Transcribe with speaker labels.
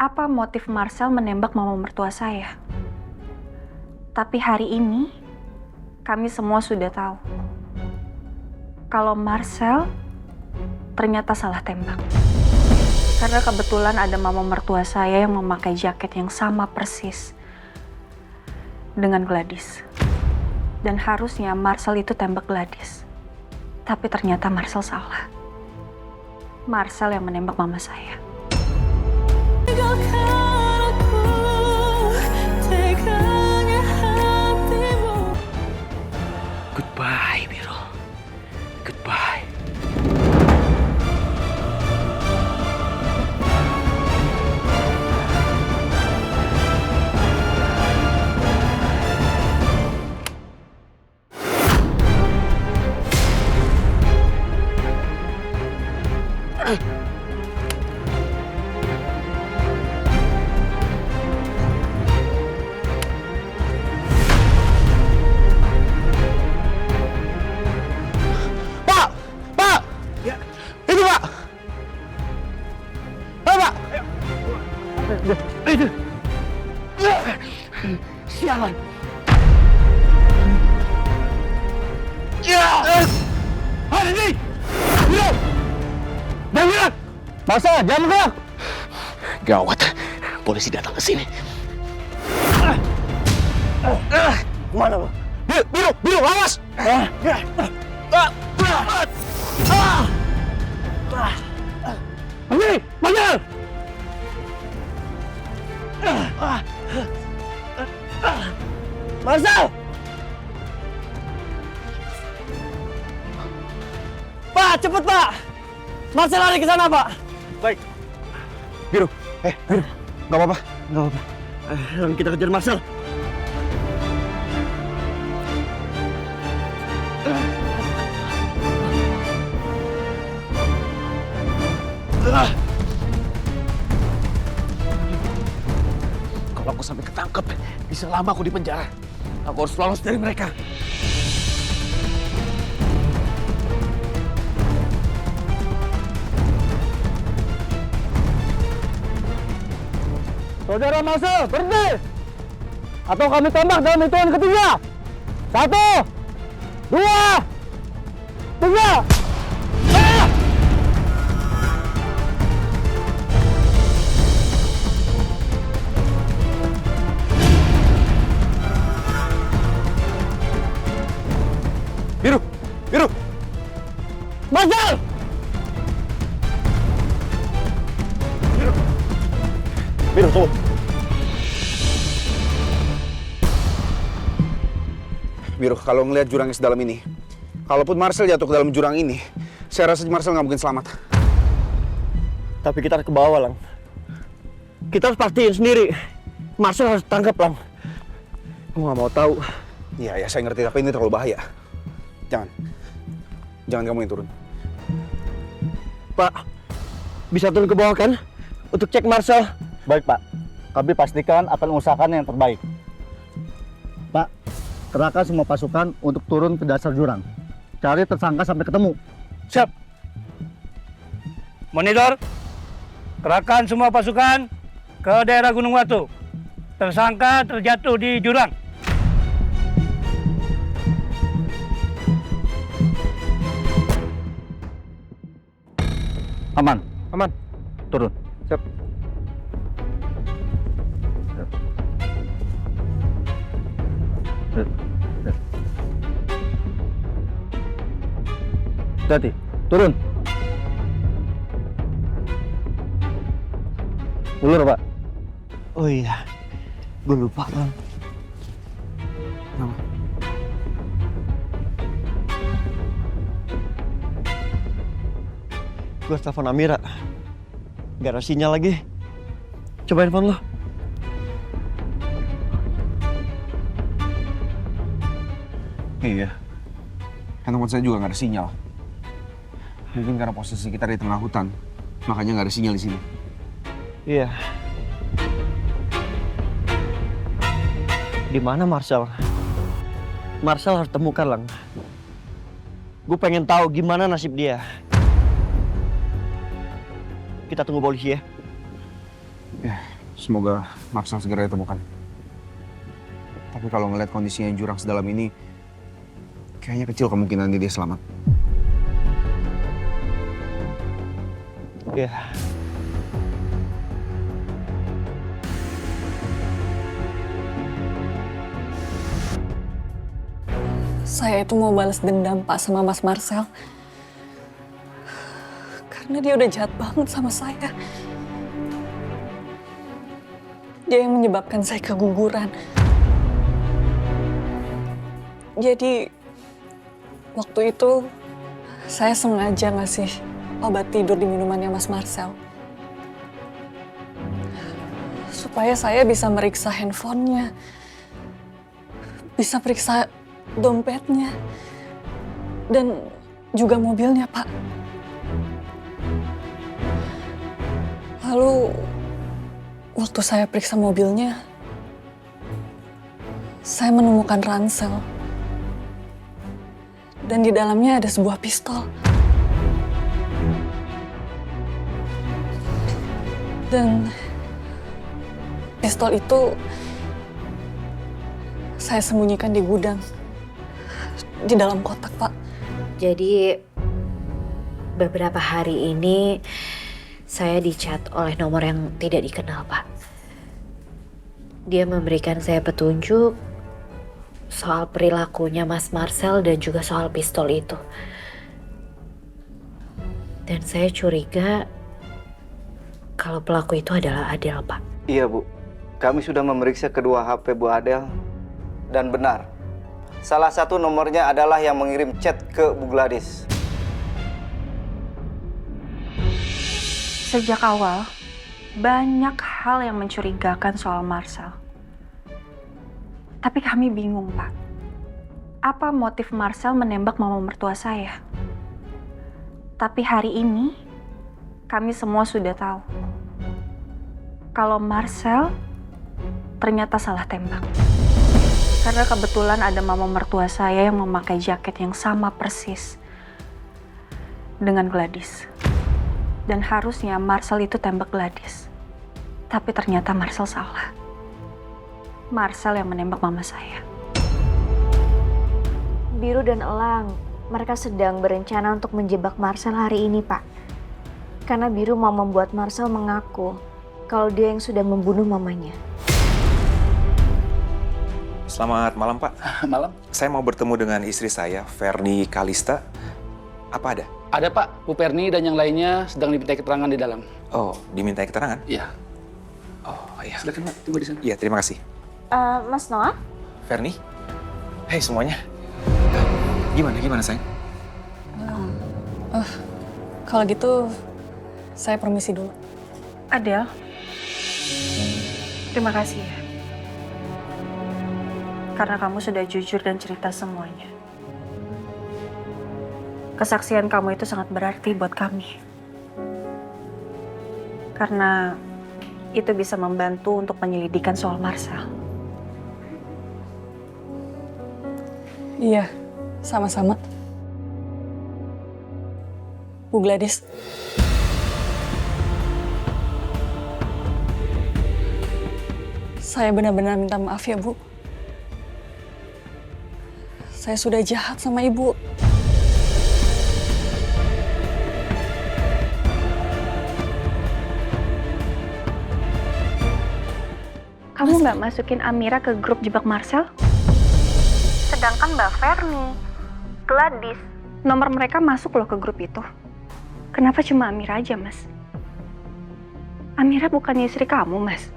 Speaker 1: apa motif Marcel menembak mama mertua saya. Tapi hari ini, kami semua sudah tahu kalau Marcel ternyata salah tembak. Karena kebetulan ada mama mertua saya yang memakai jaket yang sama persis dengan Gladys. Dan harusnya Marcel itu tembak Gladys. Tapi ternyata Marcel salah. Marcel yang menembak mama saya.
Speaker 2: Goodbye, Biro. Goodbye. Sialan. Ada nih. Biro. Bangun.
Speaker 3: Marcel, jangan bergerak.
Speaker 2: Gawat. Polisi datang ke sini.
Speaker 3: Kemana lo?
Speaker 2: Biro, awas.
Speaker 3: Ini, Marcel. Marcel! Pak, cepet Pak! Marcel lari ke sana Pak.
Speaker 2: Baik. Biro, Biro, nggak apa-apa.
Speaker 3: Nggak apa-apa. Kita kejar Marcel.
Speaker 2: Kalau aku sampai ketangkep, bisa lama aku di penjara. Aku harus lolos dari mereka.
Speaker 3: Saudara Marcel, berhenti! Atau kami tembak dalam hitungan ketiga. 1, 2, 3.
Speaker 2: Biro!
Speaker 3: Marcel!
Speaker 2: Biro, tunggu. Biro, kalau ngelihat jurang sedalam ini, kalaupun Marcel jatuh ke dalam jurang ini, saya rasa Marcel nggak mungkin selamat.
Speaker 3: Tapi kita harus ke bawah, Lang. Kita harus pastiin sendiri. Marcel harus tangkap, Lang. Aku nggak mau tahu.
Speaker 2: Iya, saya ngerti, tapi ini terlalu bahaya. Jangan kamu yang turun.
Speaker 3: Pak, bisa turun ke bawah kan? Untuk cek Marcel.
Speaker 4: Baik Pak, kami pastikan akan usahakan yang terbaik. Pak, kerahkan semua pasukan untuk turun ke dasar jurang. Cari tersangka sampai ketemu.
Speaker 5: Siap. Monitor, kerahkan semua pasukan ke daerah Gunung Batu. Tersangka terjatuh di jurang.
Speaker 4: Aman.
Speaker 5: Aman.
Speaker 4: Turun.
Speaker 5: Siap.
Speaker 4: Hati-hati. Turun. Ulur, Pak.
Speaker 3: Oh iya, gue lupa, Lang. Gue harus telepon Amira. Gak ada sinyal lagi. Coba handphone lo.
Speaker 2: Iya. Handphone saya juga nggak ada sinyal. Mungkin karena posisi kita di tengah hutan, makanya nggak ada sinyal di sini.
Speaker 3: Iya. Di mana Marcel? Marcel harus temukan, Lang. Gue pengen tahu gimana nasib dia. Kita tunggu polisi ya.
Speaker 2: Ya, Semoga Marcel segera ditemukan. Tapi kalau ngeliat kondisinya jurang sedalam ini, kayaknya kecil kemungkinan dia selamat.
Speaker 3: Ya.
Speaker 6: Saya itu mau balas dendam, Pak, sama Mas Marcel. Karena dia udah jahat banget sama saya. Dia yang menyebabkan saya keguguran. Jadi, waktu itu saya sengaja ngasih obat tidur di minumannya Mas Marcel. Supaya saya bisa meriksa handphonenya. Bisa periksa dompetnya. Dan juga mobilnya, Pak. Lalu, waktu saya periksa mobilnya, saya menemukan ransel. Dan di dalamnya ada sebuah pistol. Dan pistol itu saya sembunyikan di gudang. Di dalam kotak, Pak.
Speaker 7: Jadi beberapa hari ini saya dicat oleh nomor yang tidak dikenal, Pak. Dia memberikan saya petunjuk soal perilakunya Mas Marcel dan juga soal pistol itu. Dan saya curiga kalau pelaku itu adalah Adel, Pak.
Speaker 8: Iya, Bu. Kami sudah memeriksa kedua HP Bu Adel dan benar. Salah satu nomornya adalah yang mengirim chat ke Bu Gladys.
Speaker 1: Sejak awal, banyak hal yang mencurigakan soal Marcel. Tapi kami bingung, Pak. Apa motif Marcel menembak mama mertua saya? Tapi hari ini, kami semua sudah tahu. Kalau Marcel ternyata salah tembak. Karena kebetulan ada mama mertua saya yang memakai jaket yang sama persis dengan Gladys. Dan harusnya Marcel itu tembak Gladys. Tapi ternyata Marcel salah. Marcel yang menembak mama saya.
Speaker 9: Biru dan Elang, mereka sedang berencana untuk menjebak Marcel hari ini, Pak. Karena Biru mau membuat Marcel mengaku kalau dia yang sudah membunuh mamanya.
Speaker 10: Selamat malam, Pak.
Speaker 11: Malam.
Speaker 10: Saya mau bertemu dengan istri saya, Ferni Kalista. Apa ada?
Speaker 11: Ada, Pak. Bu Perni dan yang lainnya sedang diminta keterangan di dalam.
Speaker 10: Oh, diminta keterangan?
Speaker 11: Iya.
Speaker 10: Oh, iya.
Speaker 11: Silakan, Pak. Tunggu di sana.
Speaker 10: Iya, terima kasih.
Speaker 9: Mas Noah?
Speaker 10: Ferni? Hei semuanya. Gimana sayang?
Speaker 6: Kalau gitu, saya permisi dulu.
Speaker 1: Adel, terima kasih ya. Karena kamu sudah jujur dan cerita semuanya. Kesaksian kamu itu sangat berarti buat kami. Karena itu bisa membantu untuk penyelidikan soal Marcel.
Speaker 6: Iya, sama-sama. Bu Gladys. Saya benar-benar minta maaf ya, Bu. Saya sudah jahat sama Ibu.
Speaker 1: Kamu nggak masukin Amira ke grup jebak Marcel? Sedangkan Mbak Ferni, Gladys, nomor mereka masuk loh ke grup itu. Kenapa cuma Amira aja, Mas? Amira bukannya istri kamu, Mas?